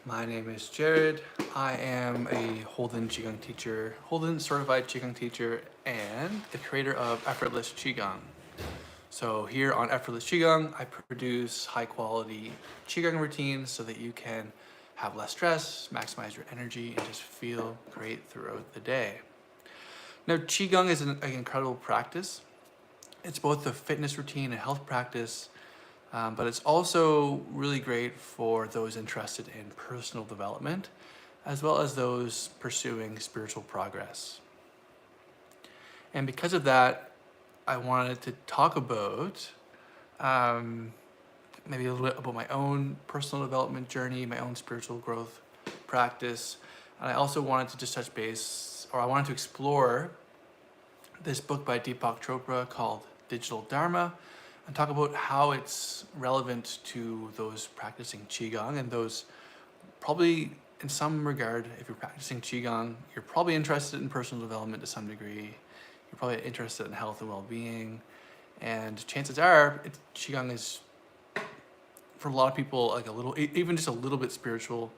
My name is Jared. I am a Holden Qigong teacher, Holden certified Qigong teacher, and the creator of Effortless Qigong. So here on Effortless Qigong, I produce high quality Qigong routines so that you can have less stress, maximize your energy, and just feel great throughout the day. Now, Qigong is an incredible practice. It's both a fitness routine and health practice, but it's also really great for those interested in personal development, as well as those pursuing spiritual progress. And because of that, I wanted to talk about maybe a little bit about my own personal development journey, my own spiritual growth practice. And I also wanted to just touch base, or I wanted to explore this book by Deepak Chopra called Digital Dharma, and talk about how it's relevant to those practicing Qigong and those probably in some regard, if you're practicing Qigong, you're probably interested in personal development to some degree. You're probably interested in health and well-being. And chances are, Qigong is, for a lot of people, like a little, even just a little bit spiritual.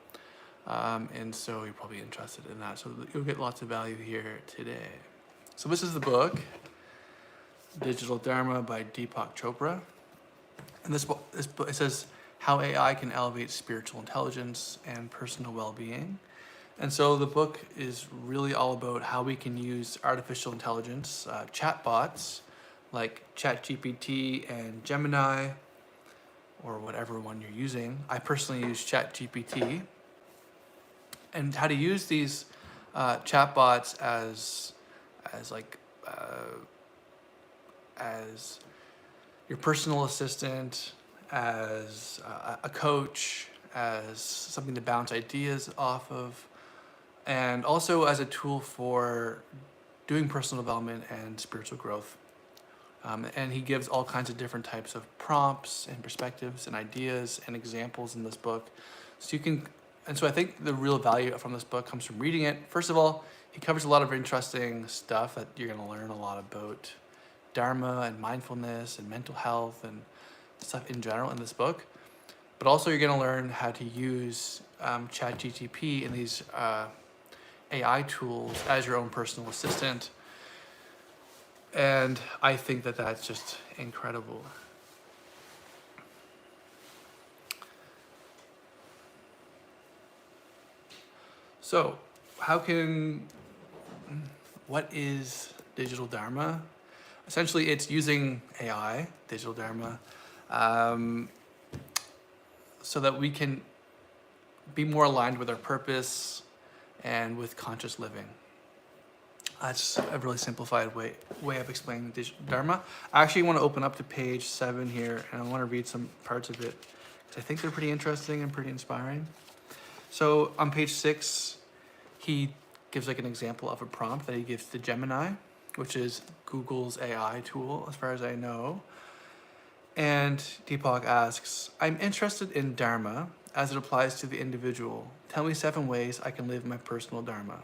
And so you're probably interested in that. So you'll get lots of value here today. So this is the book, Digital Dharma by Deepak Chopra. And this book, it says how AI can elevate spiritual intelligence and personal well-being. And so the book is really all about how we can use artificial intelligence, chatbots like ChatGPT and Gemini, or whatever one you're using. I personally use ChatGPT. And how to use these chatbots as your personal assistant, as a coach, as something to bounce ideas off of, and also as a tool for doing personal development and spiritual growth. And he gives all kinds of different types of prompts and perspectives and ideas and examples in this book. So I think the real value from this book comes from reading it. First of all, he covers a lot of interesting stuff that you're going to learn a lot about Dharma and mindfulness and mental health and stuff in general in this book. But also you're going to learn how to use ChatGPT and these AI tools as your own personal assistant. And I think that that's just incredible. So what is Digital Dharma? Essentially, it's using AI, Digital Dharma, so that we can be more aligned with our purpose and with conscious living. That's a really simplified way of explaining Digital Dharma. I actually want to open up to page 7 here, and I want to read some parts of it, because I think they're pretty interesting and pretty inspiring. So on page 6, he gives like an example of a prompt that he gives to Gemini, which is Google's AI tool, as far as I know. And Deepak asks, I'm interested in Dharma as it applies to the individual. Tell me 7 ways I can live my personal Dharma.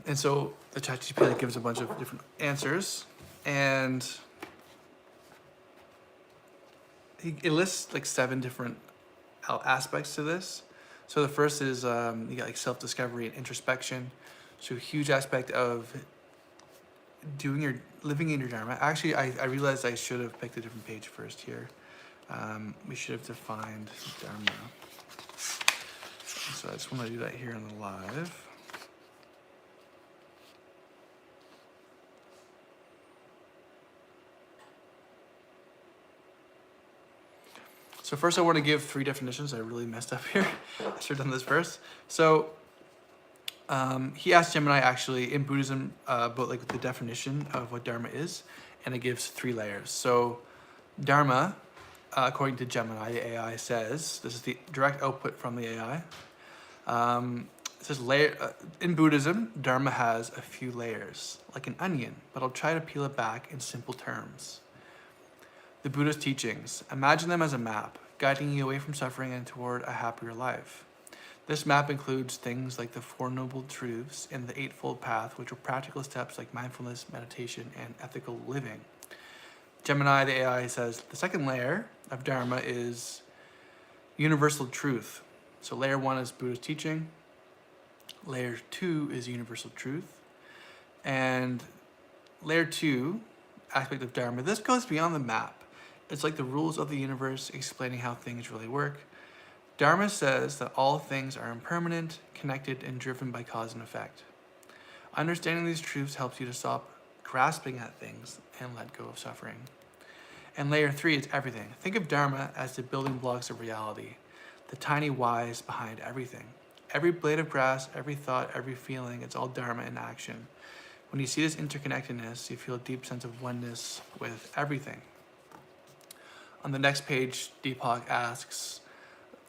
And so the ChatGPT gives a bunch of different answers, and it lists like 7 different aspects to this. So the first is you got like self-discovery and introspection. So a huge aspect of living in your Dharma. Actually, I realized I should have picked a different page first here. We should have defined Dharma. So I just want to do that here on the live. So first I want to give 3 definitions. I really messed up here. I should have done this first. So he asked Gemini actually in Buddhism about like the definition of what Dharma is, and it gives 3 layers. So Dharma, according to Gemini, the AI says, this is the direct output from the AI. It says in Buddhism, Dharma has a few layers, like an onion, but I'll try to peel it back in simple terms. The Buddha's teachings, imagine them as a map, guiding you away from suffering and toward a happier life. This map includes things like the 4 Noble Truths and the Eightfold Path, which are practical steps like mindfulness, meditation, and ethical living. Gemini, the AI, says the second layer of Dharma is universal truth. So layer 1 is Buddha's teaching. Layer 2 is universal truth. And layer 2 aspect of Dharma, this goes beyond the map. It's like the rules of the universe explaining how things really work. Dharma says that all things are impermanent, connected, and driven by cause and effect. Understanding these truths helps you to stop grasping at things and let go of suffering. And layer 3 is everything. Think of Dharma as the building blocks of reality, the tiny whys behind everything. Every blade of grass, every thought, every feeling, it's all Dharma in action. When you see this interconnectedness, you feel a deep sense of oneness with everything. On the next page, Deepak asks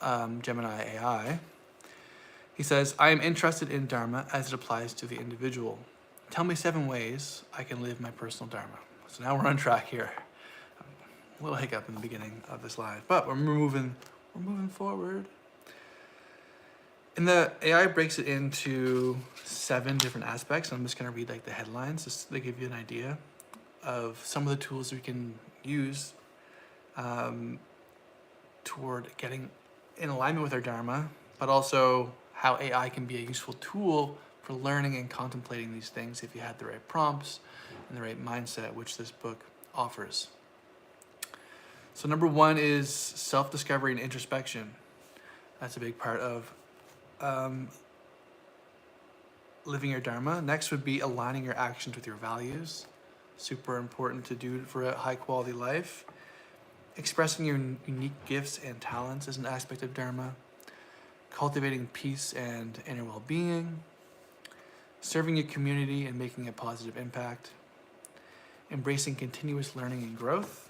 Gemini AI, he says, I am interested in Dharma as it applies to the individual. Tell me 7 ways I can live my personal Dharma. So now we're on track here. A little hiccup in the beginning of this live, but we're moving forward. And the AI breaks it into 7 different aspects. I'm just going to read like the headlines just to give you an idea of some of the tools we can use toward getting in alignment with our Dharma, but also how AI can be a useful tool for learning and contemplating these things if you had the right prompts and the right mindset, which this book offers. So number 1 is self-discovery and introspection. That's a big part of living your Dharma. Next would be aligning your actions with your values. Super important to do for a high quality life. Expressing your unique gifts and talents is an aspect of Dharma. Cultivating peace and inner well-being. Serving your community and making a positive impact. Embracing continuous learning and growth.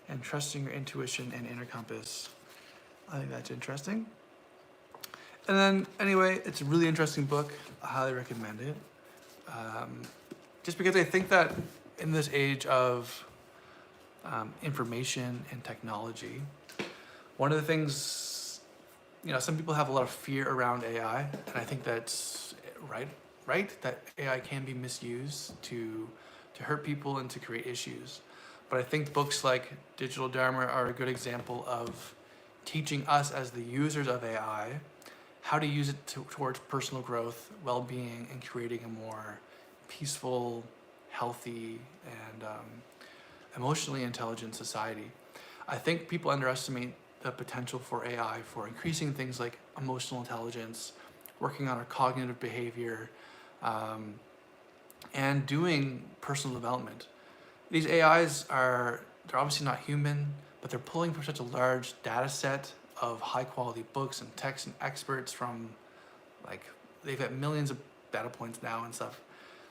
And trusting your intuition and inner compass. I think that's interesting. And then, anyway, it's a really interesting book. I highly recommend it. Just because I think that in this age of information and technology, one of the things, some people have a lot of fear around AI, and I think that's right? That AI can be misused to hurt people and to create issues. But I think books like Digital Dharma are a good example of teaching us as the users of AI how to use it towards personal growth, well-being, and creating a more peaceful, healthy, and emotionally intelligent society. I think people underestimate the potential for AI for increasing things like emotional intelligence, working on our cognitive behavior, and doing personal development. These AIs they're obviously not human, but they're pulling from such a large data set of high quality books and texts and experts from they've got millions of data points now and stuff.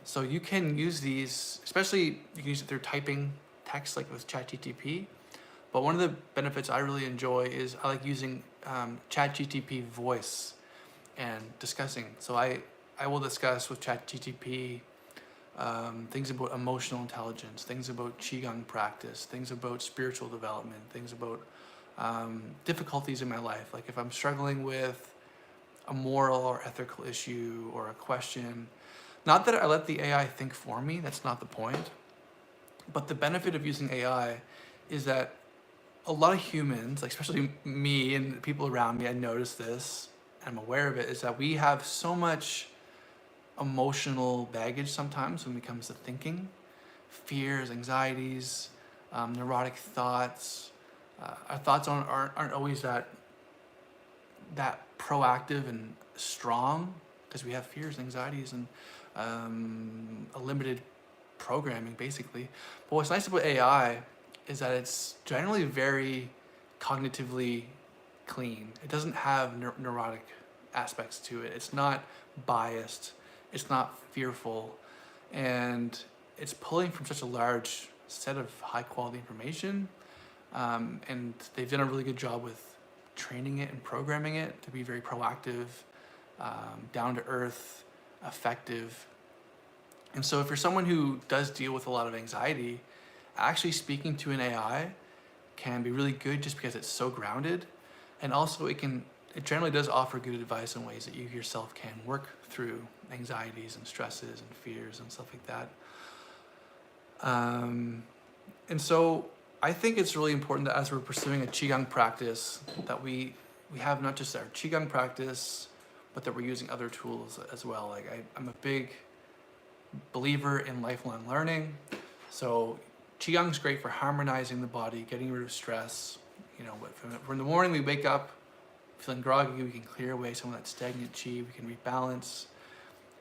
So you can use these, especially you can use it through typing text like with ChatGPT. But one of the benefits I really enjoy is I like using ChatGPT voice and discussing. So I will discuss with ChatGPT things about emotional intelligence, things about Qigong practice, things about spiritual development, things about difficulties in my life. Like if I'm struggling with a moral or ethical issue or a question, not that I let the AI think for me, that's not the point. But the benefit of using AI is that a lot of humans, like especially me and people around me, I notice this, I'm aware of it, is that we have so much emotional baggage sometimes when it comes to thinking, fears, anxieties, neurotic thoughts. Our thoughts aren't always that proactive and strong because we have fears, anxieties, and a limited programming basically. But what's nice about AI is that it's generally very cognitively clean. It doesn't have neurotic aspects to it. It's not biased. It's not fearful, and it's pulling from such a large set of high quality information, and they've done a really good job with training it and programming it to be very proactive, down to earth, effective. And so if you're someone who does deal with a lot of anxiety, actually speaking to an AI can be really good just because it's so grounded, and also it generally does offer good advice on ways that you yourself can work through anxieties and stresses and fears and stuff like that. And so I think it's really important that as we're pursuing a Qigong practice, that we have not just our Qigong practice, but that we're using other tools as well. Like I'm a big believer in lifelong learning. So Qigong's great for harmonizing the body, getting rid of stress. You know, from the morning we wake up feeling groggy, we can clear away some of that stagnant qi, we can rebalance.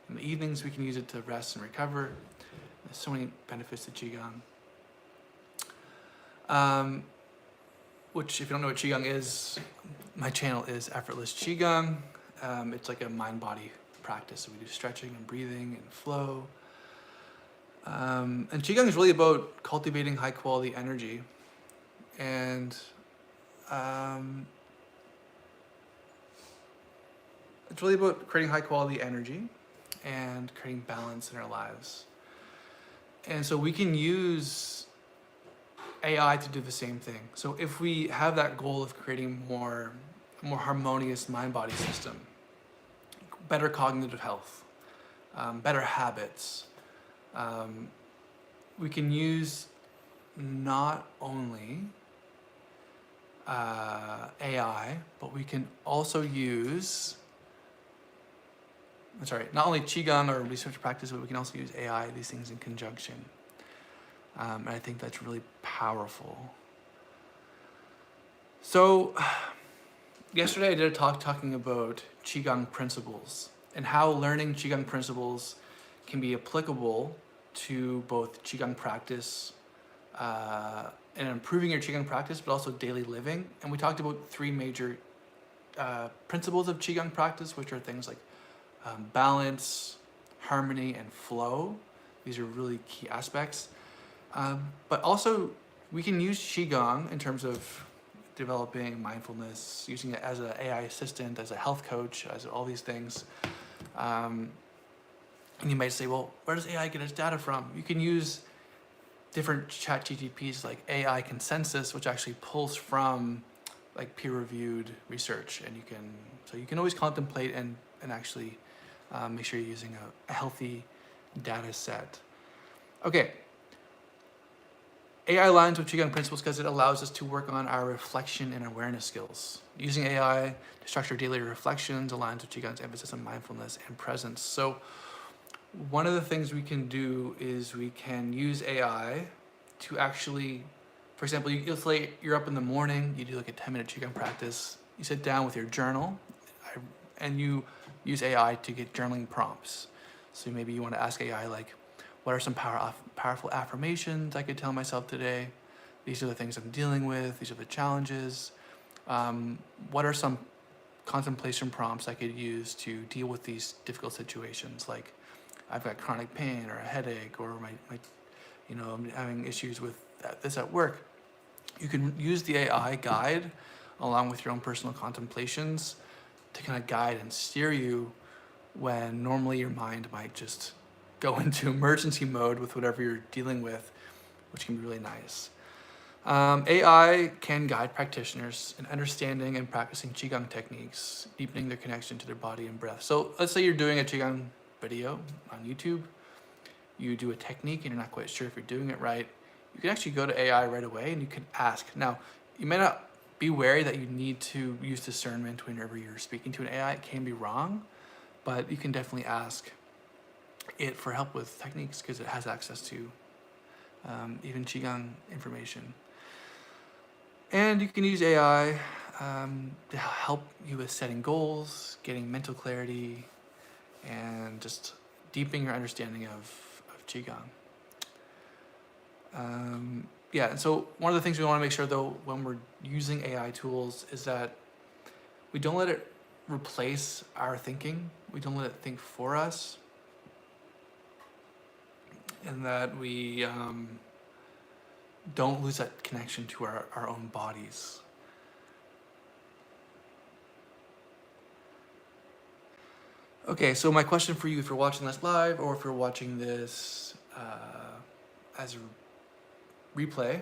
In the evenings, we can use it to rest and recover. There's so many benefits to Qigong. Which, if you don't know what Qigong is, my channel is Effortless Qigong. It's like a mind-body practice. So we do stretching and breathing and flow. And Qigong is really about cultivating high-quality energy. And it's really about creating high-quality energy and creating balance in our lives. And so we can use AI to do the same thing. So if we have that goal of creating a more harmonious mind-body system, better cognitive health, better habits, we can use not only AI, but we can also use, not only Qigong or research practice, but we can also use AI, these things in conjunction. And I think that's really powerful. So yesterday I did a talk talking about Qigong principles and how learning Qigong principles can be applicable to both Qigong practice and improving your Qigong practice, but also daily living. And we talked about three major principles of Qigong practice, which are things like balance, harmony, and flow. These are really key aspects. But also, we can use Qigong in terms of developing mindfulness, using it as an AI assistant, as a health coach, as all these things. And you might say, well, where does AI get its data from? You can use different chat GTPs like AI Consensus, which actually pulls from like peer-reviewed research. And you can always contemplate and actually make sure you're using a healthy data set. Okay. AI aligns with Qigong principles because it allows us to work on our reflection and awareness skills. Using AI to structure daily reflections aligns with Qigong's emphasis on mindfulness and presence. So one of the things we can do is we can use AI to actually, for example, you're up in the morning, you do like a 10-minute Qigong practice, you sit down with your journal, and you use AI to get journaling prompts. So maybe you want to ask AI like, what are some powerful affirmations I could tell myself today? These are the things I'm dealing with. These are the challenges. What are some contemplation prompts I could use to deal with these difficult situations? Like I've got chronic pain or a headache, or I'm having issues with this at work. You can use the AI guide along with your own personal contemplations to kind of guide and steer you when normally your mind might just go into emergency mode with whatever you're dealing with, which can be really nice. AI can guide practitioners in understanding and practicing Qigong techniques, deepening their connection to their body and breath. So let's say you're doing a Qigong video on YouTube, you do a technique and you're not quite sure if you're doing it right, you can actually go to AI right away and you can ask. Now, you may not be wary that you need to use discernment whenever you're speaking to an AI. It can be wrong, but you can definitely ask it for help with techniques because it has access to even Qigong information. And you can use AI to help you with setting goals, getting mental clarity, and just deepening your understanding of Qigong. And so one of the things we want to make sure though when we're using AI tools is that we don't let it replace our thinking. We don't let it think for us. And that we don't lose that connection to our own bodies. Okay, so my question for you, if you're watching this live or if you're watching this as a replay,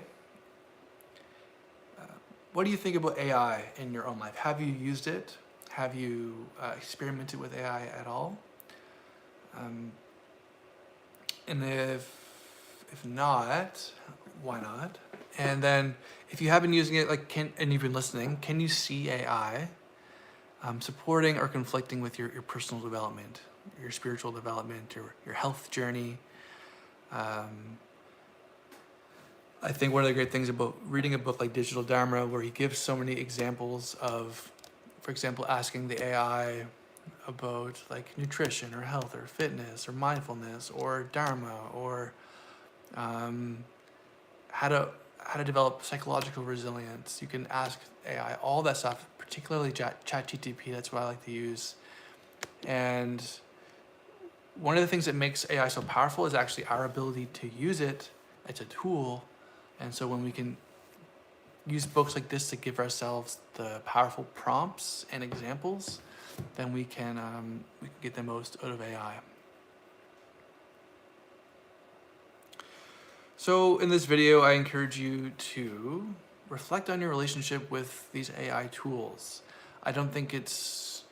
what do you think about AI in your own life? Have you used it? Have you experimented with AI at all? And if not, why not? And then if you have been using it, and you've been listening, can you see AI supporting or conflicting with your personal development, your spiritual development, your health journey? I think one of the great things about reading a book like Digital Dharma, where he gives so many examples of, for example, asking the AI about like nutrition or health or fitness or mindfulness or Dharma or how to develop psychological resilience. You can ask AI all that stuff, particularly ChatGPT. That's what I like to use. And one of the things that makes AI so powerful is actually our ability to use it. It's a tool. And so when we can use books like this to give ourselves the powerful prompts and examples, then we can get the most out of AI. So in this video, I encourage you to reflect on your relationship with these AI tools. I think it's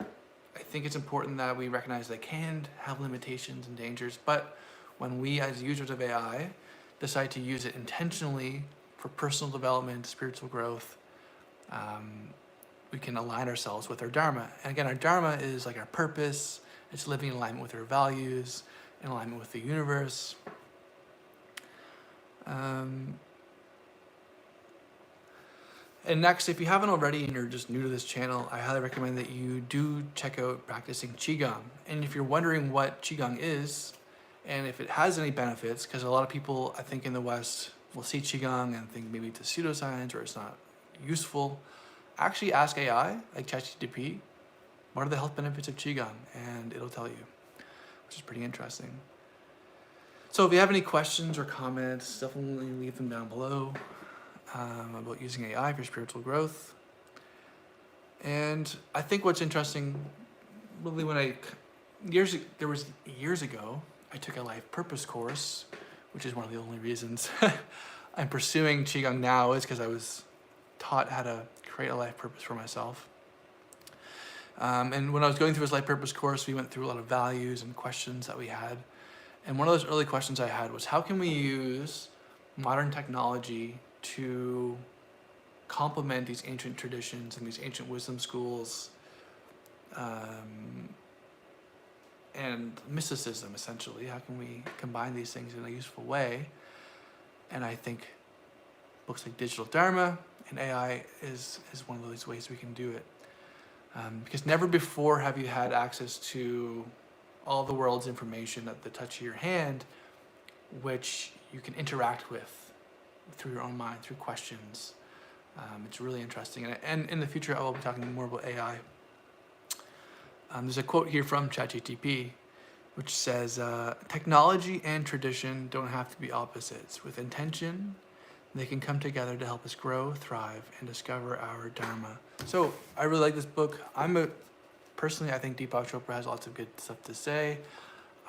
important that we recognize they can have limitations and dangers, but when we as users of AI decide to use it intentionally for personal development, spiritual growth, we can align ourselves with our Dharma. And again, our Dharma is like our purpose. It's living in alignment with our values, in alignment with the universe. And next, if you haven't already and you're just new to this channel, I highly recommend that you do check out practicing Qigong. And if you're wondering what Qigong is, and if it has any benefits, because a lot of people, I think in the West, will see Qigong and think maybe it's a pseudoscience or it's not useful. Actually ask AI, like ChatGPT, what are the health benefits of Qigong? And it'll tell you, which is pretty interesting. So if you have any questions or comments, definitely leave them down below about using AI for spiritual growth. And I think what's interesting, really years ago, I took a life purpose course, which is one of the only reasons I'm pursuing Qigong now, is because I was taught how to create a life purpose for myself. And when I was going through his life purpose course, we went through a lot of values and questions that we had. And one of those early questions I had was, how can we use modern technology to complement these ancient traditions and these ancient wisdom schools and mysticism, essentially? How can we combine these things in a useful way? And I think books like Digital Dharma and AI is one of those ways we can do it. Because never before have you had access to all the world's information at the touch of your hand, which you can interact with through your own mind, through questions. It's really interesting. And in the future, I will be talking more about AI. There's a quote here from ChatGPT, which says, technology and tradition don't have to be opposites. With intention, they can come together to help us grow, thrive, and discover our Dharma. So I really like this book. Personally, I think Deepak Chopra has lots of good stuff to say.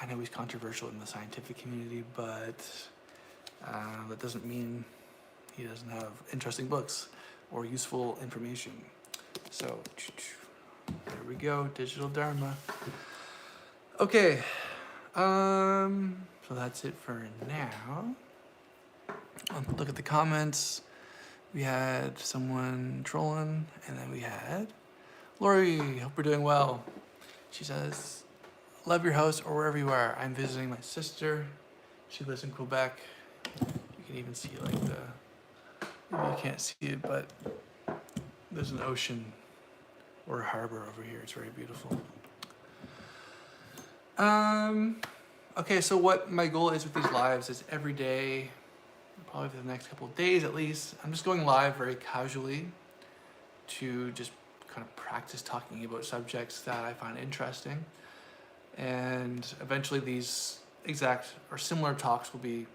I know he's controversial in the scientific community, but that doesn't mean he doesn't have interesting books or useful information. So there we go, Digital Dharma. Okay, so that's it for now. Look at the comments. We had someone trolling, and then we had Lori, hope we're doing well. She says, love your house or wherever you are. I'm visiting my sister. She lives in Quebec. You can even see like maybe you can't see it, but there's an ocean or a harbor over here. It's very beautiful. Okay, so what my goal is with these lives is every day, probably for the next couple of days at least, I'm just going live very casually to just kind of practice talking about subjects that I find interesting. And eventually these exact or similar talks will be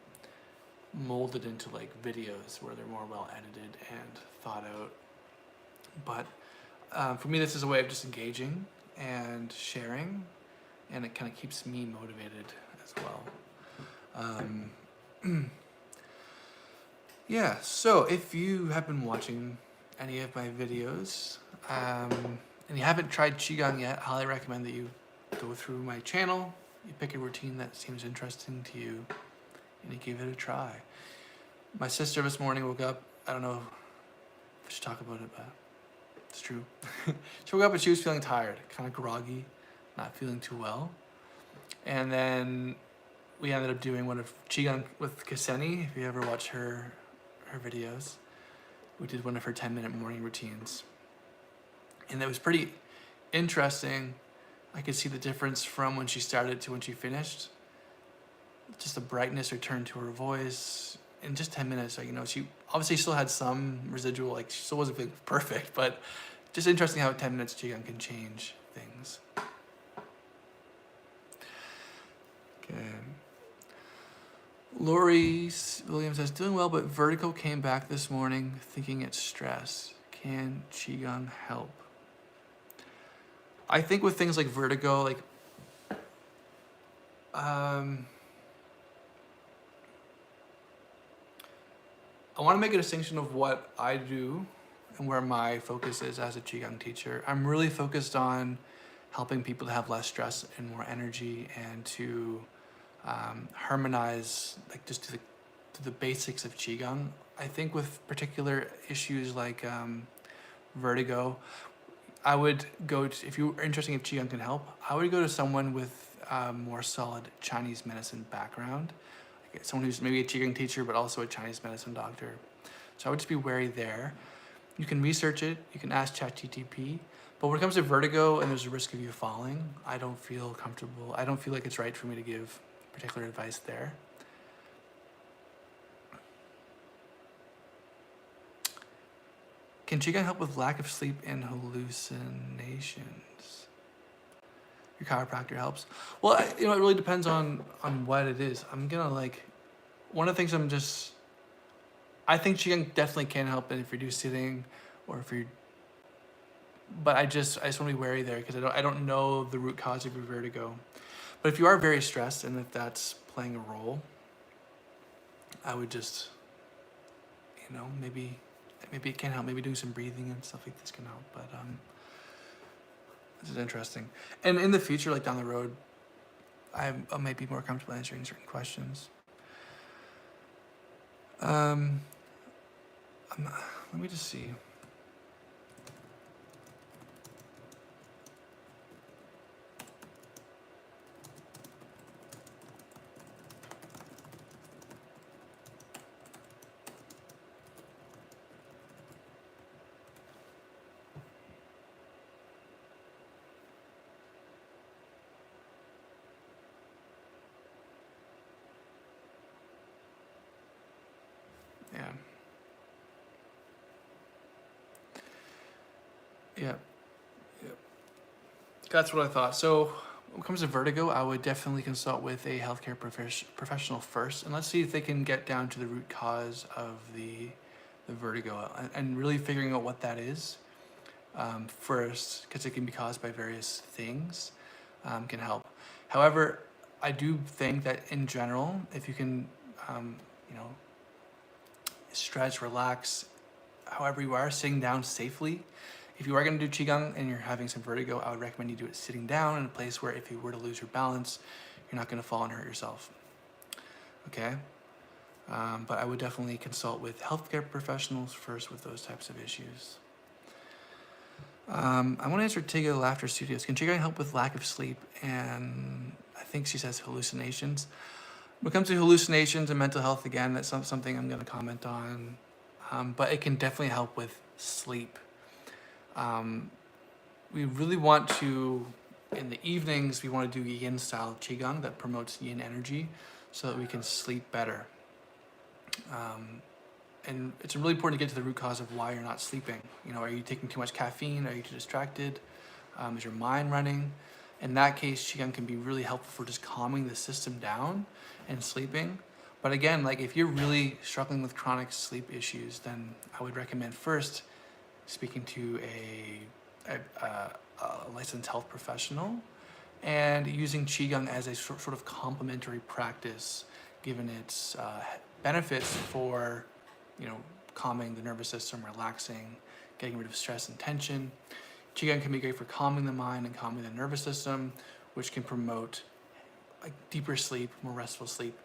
molded into like videos where they're more well edited and thought out. But for me, this is a way of just engaging and sharing, and it kind of keeps me motivated as well. Yeah, so if you have been watching any of my videos and you haven't tried Qigong yet, I highly recommend that you go through my channel, you pick a routine that seems interesting to you, and you give it a try. My sister this morning woke up. I don't know if I should talk about it, but it's true. She woke up and she was feeling tired, kind of groggy, not feeling too well. And then we ended up doing one of Qigong with Kseni. If you ever watch her videos, we did one of her 10-minute morning routines. And it was pretty interesting. I could see the difference from when she started to when she finished. Just the brightness returned to her voice in just 10 minutes. Like, she obviously still had some residual, like she still wasn't feeling perfect, but just interesting how 10 minutes Qigong can change things. Okay. Lori Williams says, doing well, but vertigo came back this morning, thinking it's stress. Can Qigong help? I think with things like vertigo, like, I want to make a distinction of what I do and where my focus is as a Qigong teacher. I'm really focused on helping people to have less stress and more energy, and to harmonize, like, just to the basics of Qigong. I think with particular issues like vertigo, I would go to, if you're interested in if Qigong can help, I would go to someone with more solid Chinese medicine background. Like someone who's maybe a Qigong teacher, but also a Chinese medicine doctor. So I would just be wary there. You can research it, you can ask ChatGPT, but when it comes to vertigo and there's a risk of you falling, I don't feel comfortable. I don't feel like it's right for me to give particular advice there. Can Qigong help with lack of sleep and hallucinations? Your chiropractor helps. Well, it really depends on what it is. I'm gonna one of the things I think Qigong definitely can help if you're sitting, or if you're, but I just want to be wary there because I don't know the root cause of your vertigo. But if you are very stressed and if that's playing a role, I would just, maybe it can help. Maybe doing some breathing and stuff like this can help. But this is interesting. And in the future, like down the road, I might be more comfortable answering certain questions. Let me just see. Yeah. That's what I thought. So when it comes to vertigo, I would definitely consult with a healthcare professional first, and let's see if they can get down to the root cause of the vertigo, and really figuring out what that is first, because it can be caused by various things, can help. However, I do think that in general, if you can, stretch, relax, however you are, sitting down safely. If you are going to do Qigong and you're having some vertigo, I would recommend you do it sitting down in a place where if you were to lose your balance, you're not going to fall and hurt yourself. Okay? But I would definitely consult with healthcare professionals first with those types of issues. I want to answer Tiga Laughter Studios. Can Qigong help with lack of sleep? And I think she says hallucinations. When it comes to hallucinations and mental health, again, that's something I'm going to comment on. But it can definitely help with sleep. We really want to, in the evenings, we want to do yin style Qigong that promotes yin energy so that we can sleep better. And it's really important to get to the root cause of why you're not sleeping. Are you taking too much caffeine? Are you too distracted? Is your mind running? In that case, Qigong can be really helpful for just calming the system down and sleeping. But again, if you're really struggling with chronic sleep issues, then I would recommend first speaking to a licensed health professional and using Qigong as a sort of complementary practice, given its benefits for, calming the nervous system, relaxing, getting rid of stress and tension. Qigong can be great for calming the mind and calming the nervous system, which can promote deeper sleep, more restful sleep.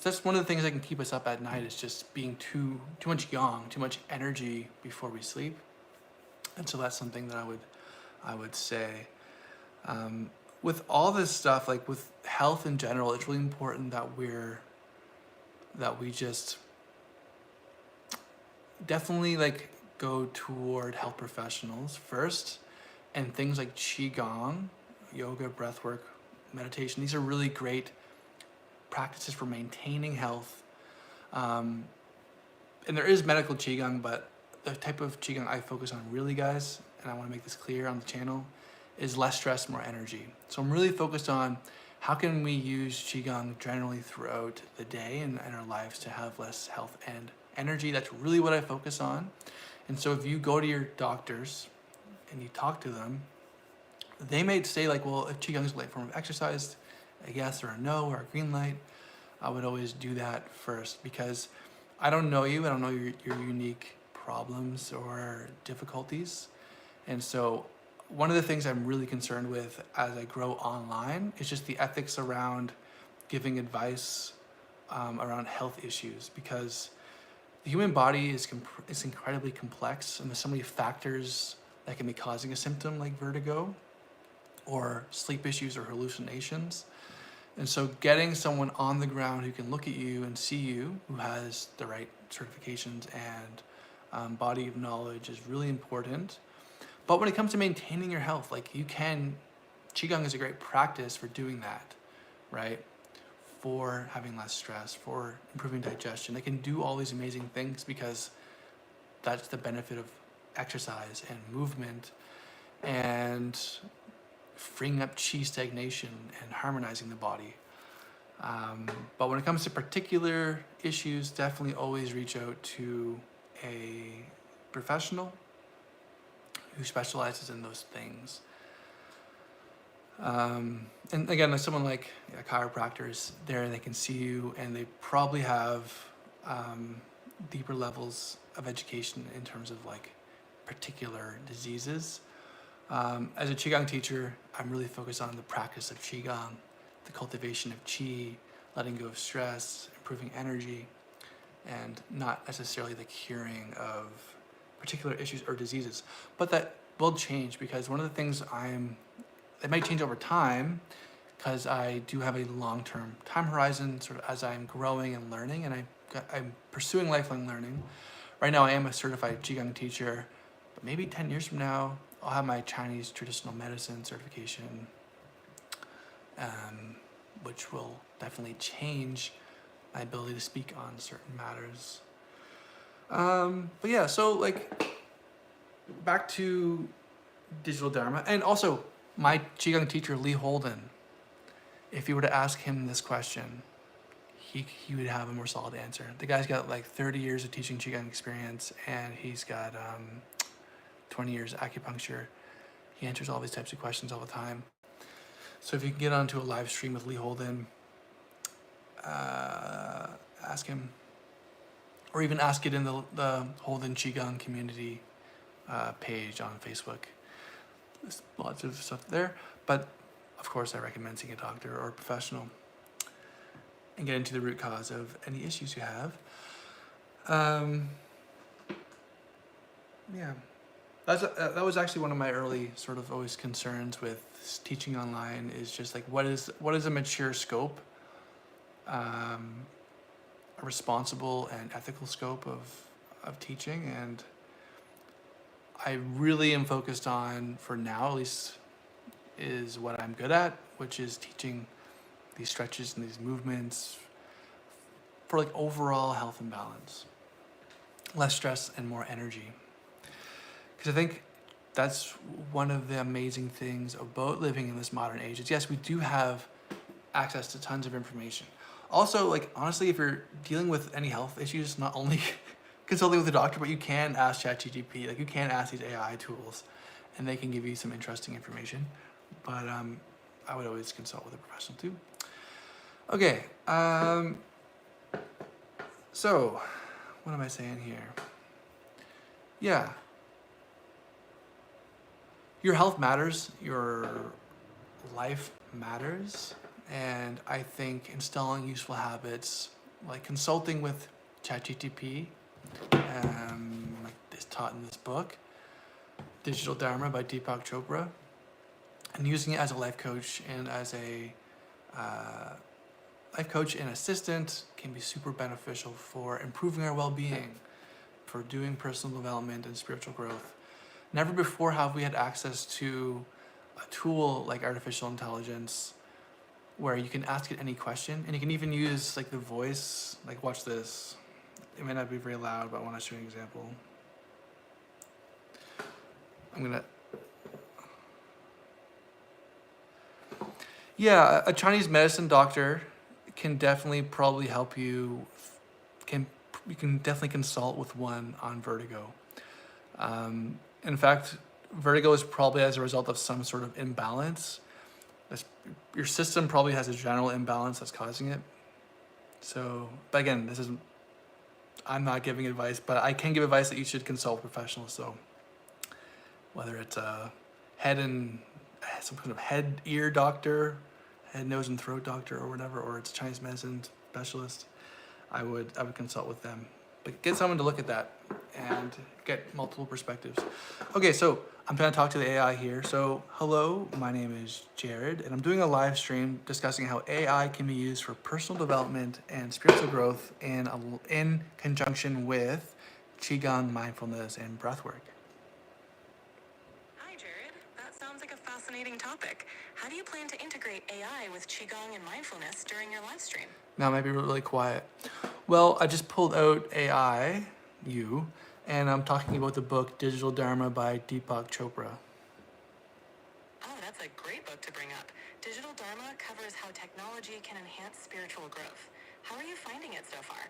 that's one of the things that can keep us up at night, is just being too much yang, too much energy before we sleep. And so that's something that I would say. With all this stuff, like with health in general, it's really important that we just definitely like go toward health professionals first, and things like qigong, yoga, breathwork, meditation. These are really great practices for maintaining health. And there is medical qigong, but the type of qigong I focus on really, guys, and I want to make this clear on the channel, is less stress, more energy. So I'm really focused on how can we use qigong generally throughout the day and our lives to have less health and energy. That's really what I focus on. And so if you go to your doctors and you talk to them, they may say like, well, if qigong is a light form of exercise, a yes or a no or a green light, I would always do that first, because I don't know you, I don't know your unique problems or difficulties. And so one of the things I'm really concerned with as I grow online is just the ethics around giving advice around health issues, because the human body is incredibly complex, and there's so many factors that can be causing a symptom like vertigo or sleep issues or hallucinations. And so getting someone on the ground who can look at you and see you, who has the right certifications and body of knowledge, is really important. But when it comes to maintaining your health, like qigong is a great practice for doing that, right? For having less stress, for improving digestion. They can do all these amazing things because that's the benefit of exercise and movement and freeing up qi stagnation and harmonizing the body. But when it comes to particular issues, definitely always reach out to a professional who specializes in those things. And again, like someone like a chiropractor is there, and they can see you, and they probably have deeper levels of education in terms of like particular diseases. As a qigong teacher, I'm really focused on the practice of qigong, the cultivation of qi, letting go of stress, improving energy, and not necessarily the curing of particular issues or diseases. But that will change, because one of the things it might change over time, because I do have a long-term time horizon sort of as I'm growing and learning, and I'm pursuing lifelong learning. Right now I am a certified qigong teacher, but maybe 10 years from now I'll have my Chinese traditional medicine certification, which will definitely change my ability to speak on certain matters. But yeah, so like back to Digital Dharma, and also my qigong teacher Lee Holden. If you were to ask him this question, he would have a more solid answer. The guy's got like 30 years of teaching qigong experience, and he's got 20 years of acupuncture. He answers all these types of questions all the time. So if you can get onto a live stream with Lee Holden, ask him, or even ask it in the Holden Qigong community page on Facebook. There's lots of stuff there, but of course I recommend seeing a doctor or a professional and get into the root cause of any issues you have. Yeah, that was actually one of my early sort of always concerns with teaching online, is just like what is a mature scope, a responsible and ethical scope of teaching. And I really am focused on, for now at least, is what I'm good at, which is teaching these stretches and these movements for like overall health and balance, less stress and more energy. Because I think that's one of the amazing things about living in this modern age is, yes, we do have access to tons of information. Also, like, honestly, if you're dealing with any health issues, not only consulting with a doctor, but you can ask ChatGPT, like you can ask these AI tools, and they can give you some interesting information. But I would always consult with a professional too. Okay, so what am I saying here? Yeah. Your health matters, your life matters, and I think installing useful habits like consulting with ChatGTP, like is taught in this book, Digital Dharma by Deepak Chopra, and using it as a life coach and as a life coach and assistant can be super beneficial for improving our well-being, for doing personal development and spiritual growth. Never before have we had access to a tool like artificial intelligence where you can ask it any question, and you can even use like the voice. Like, watch this. It might not be very loud, but I want to show you an example. Yeah, a Chinese medicine doctor can definitely probably help you. You can definitely consult with one on vertigo. In fact, vertigo is probably as a result of some sort of imbalance. Your system probably has a general imbalance that's causing it. So, but again, I'm not giving advice, but I can give advice that you should consult professionals. So, whether it's a some kind of head, ear doctor, head, nose, and throat doctor, or whatever, or it's a Chinese medicine specialist, I would consult with them. But get someone to look at that and get multiple perspectives. Okay, so I'm going to talk to the AI here. So hello, my name is Jared, and I'm doing a live stream discussing how AI can be used for personal development and spiritual growth in conjunction with Qigong, mindfulness, and breathwork. Hi, Jared. That sounds like a fascinating topic. How do you plan to integrate AI with Qigong and mindfulness during your live stream? Now it might be really quiet. Well, I just pulled out and I'm talking about the book Digital Dharma by Deepak Chopra. Oh, that's a great book to bring up. Digital Dharma covers how technology can enhance spiritual growth. How are you finding it so far?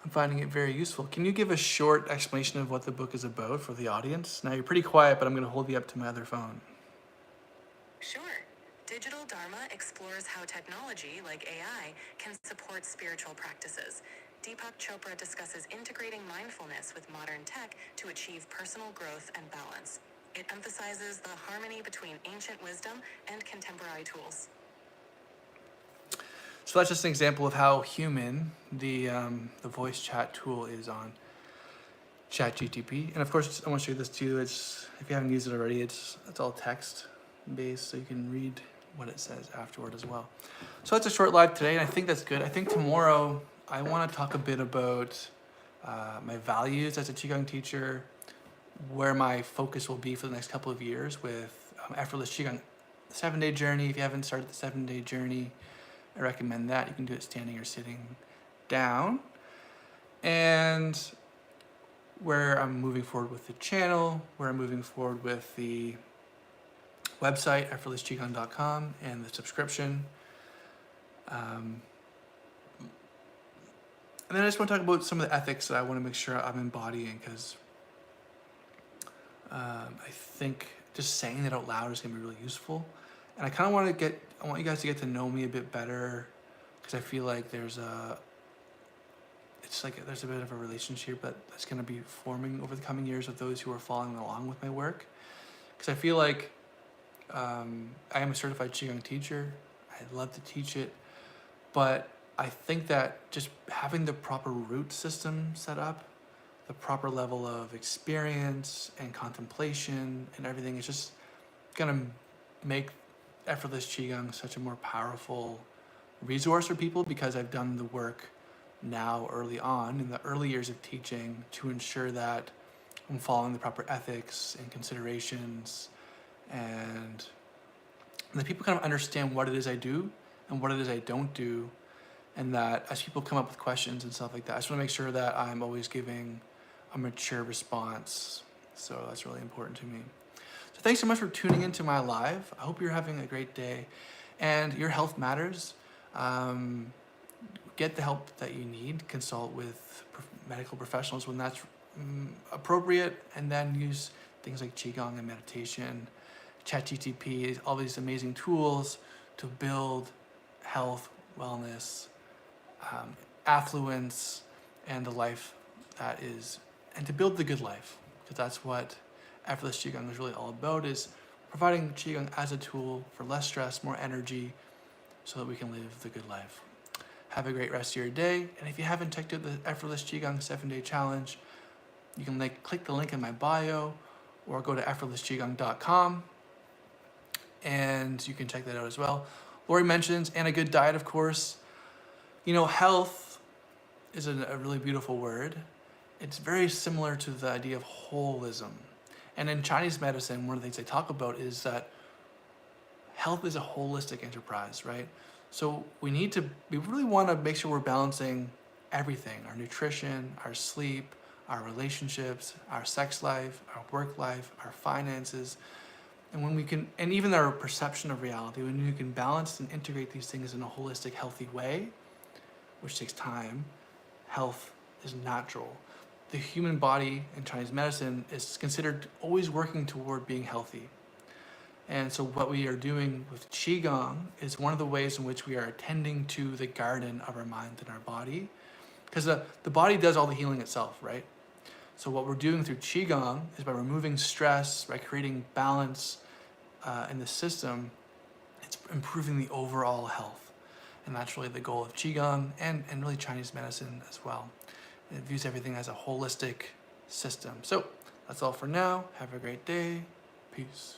I'm finding it very useful. Can you give a short explanation of what the book is about for the audience? Now you're pretty quiet, but I'm going to hold you up to my other phone. Sure. Digital Dharma explores how technology, like AI, can support spiritual practices. Deepak Chopra discusses integrating mindfulness with modern tech to achieve personal growth and balance. It emphasizes the harmony between ancient wisdom and contemporary tools. So that's just an example of how human the voice chat tool is on ChatGTP. And of course, I want to show you this too. If you haven't used it already, it's all text based, so you can read what it says afterward as well. So it's a short live today, and I think that's good. I think tomorrow I want to talk a bit about my values as a Qigong teacher, where my focus will be for the next couple of years with Effortless Qigong 7-day journey. If you haven't started the 7-day journey, I recommend that. You can do it standing or sitting down. And where I'm moving forward with the channel, where I'm moving forward with the website, effortlessqigong.com, and the subscription. And then I just want to talk about some of the ethics that I want to make sure I'm embodying, because I think just saying that out loud is going to be really useful. And I kind of want you guys to get to know me a bit better, because I feel like there's a bit of a relationship that's going to be forming over the coming years with those who are following along with my work. Because I feel like I am a certified Qigong teacher. I love to teach it, but I think that just having the proper root system set up, the proper level of experience and contemplation and everything is just gonna make Effortless Qigong such a more powerful resource for people, because I've done the work now early on in the early years of teaching to ensure that I'm following the proper ethics and considerations, and that people kind of understand what it is I do and what it is I don't do, and that as people come up with questions and stuff like that, I just want to make sure that I'm always giving a mature response. So that's really important to me. So thanks so much for tuning into my live. I hope you're having a great day, and your health matters. Get the help that you need. Consult with medical professionals when that's appropriate, and then use things like Qigong and meditation, ChatGTP, all these amazing tools to build health, wellness, affluence, and a life and to build the good life, because that's what Effortless Qigong is really all about, is providing Qigong as a tool for less stress, more energy, so that we can live the good life. Have a great rest of your day. And if you haven't checked out the Effortless Qigong 7-Day Challenge, you can click the link in my bio or go to effortlessqigong.com and you can check that out as well. Lori mentions, and a good diet, of course. You know, health is a really beautiful word. It's very similar to the idea of holism. And in Chinese medicine, one of the things they talk about is that health is a holistic enterprise, right? So we really want to make sure we're balancing everything: our nutrition, our sleep, our relationships, our sex life, our work life, our finances. And when we can, and even our perception of reality, when you can balance and integrate these things in a holistic, healthy way, which takes time, health is natural. The human body in Chinese medicine is considered always working toward being healthy. And so what we are doing with Qigong is one of the ways in which we are attending to the garden of our mind and our body. Because the body does all the healing itself, right? So what we're doing through Qigong is by removing stress, by creating balance in the system, it's improving the overall health. And that's really the goal of Qigong and really Chinese medicine as well. It views everything as a holistic system. So that's all for now. Have a great day. Peace.